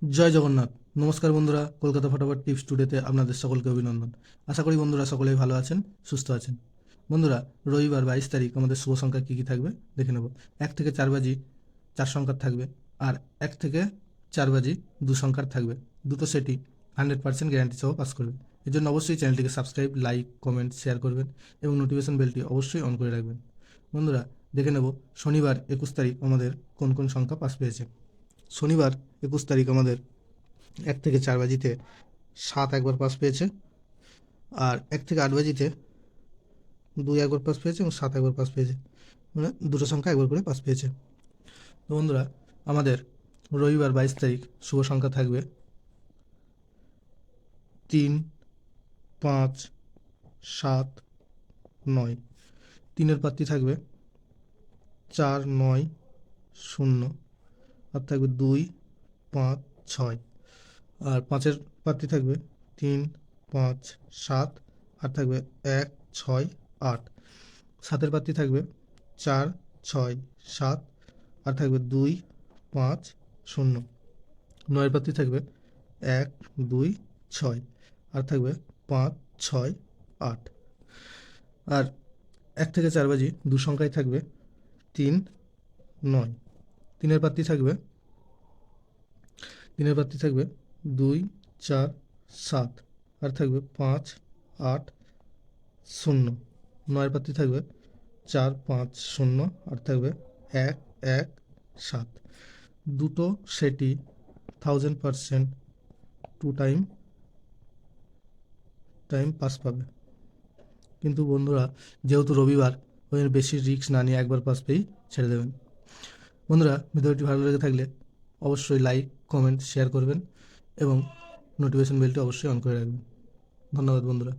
জয় জগন্নাথ। নমস্কার বন্ধুরা, কলকাতা ফটাফট টিপস টুডেতে আপনাদের সকলকে অভিনন্দন। আশা করি বন্ধুরা সকলেই ভালো আছেন, সুস্থ আছেন। বন্ধুরা, রবিবার 22 তারিখ আমাদের শুভ সংখ্যা কী কী থাকবে দেখে নেব। 1 থেকে 4 বাজি 4 সংখ্যার থাকবে, আর 1 থেকে 4 বাজি 2 সংখ্যার থাকবে। দুটো সেটই 100% গ্যারান্টি সহ পাস করবে। এর জন্য অবশ্যই চ্যানেলটিকে সাবস্ক্রাইব, লাইক, কমেন্ট, শেয়ার করবেন এবং নোটিফিকেশন বেলটি অবশ্যই অন করে রাখবেন। বন্ধুরা, দেখে নেব শনিবার 21 তারিখ আমাদের কোন কোন সংখ্যা পাস পেয়েছে। শনিবার 21 তারিখ আমাদের 1 থেকে 4 বাজিতে 7 একবার পাস পেয়েছে, আর 1 থেকে 8 বাজিতে 2 একবার পাস পেয়েছে এবং 7 একবার পাস পেয়েছে। মানে দুটো সংখ্যা একবার করে পাস পেয়েছে। তো বন্ধুরা, আমাদের রবিবার 22 তারিখ শুভ সংখ্যা থাকবে 3, 5, 7, 9। 3-এর প্রার্থী থাকবে 4, 9, 0, আর থাকবে 2, 5, 6। আর 5-এর প্রার্থী থাকবে 3, 5, 7, আর থাকবে 1, 6, 8। 7-এর প্রার্থী থাকবে 4, 6, 7, আর থাকবে 2, 5, 0। 9-এর প্রার্থী থাকবে 1, 2, 6, আর থাকবে 5, 6, 8। আর 1 থেকে 4 বাজি 2 সংখ্যায় থাকবে 3, 9। 3-এর প্রার্থী থাকবে 2, 4, 7, আর থাকবে 5, 8, 0। 9-এর প্রার্থী থাকবে 4, 5, 0, আর থাকবে 1, 1, 7। দুটো সেটই 1000% টু টাইম পাস পাবে। কিন্তু বন্ধুরা, যেহেতু রবিবার, ওই জন্য বেশি রিস্ক না নিয়ে একবার পাস পেয়েই ছেড়ে দেবেন। বন্ধুরা, ভিডিওটি ভালো লেগে থাকলে অবশ্যই লাইক, কমেন্ট, শেয়ার করবেন এবং নোটিফিকেশন বেলটি অবশ্যই অন করে রাখবেন। ধন্যবাদ বন্ধুরা।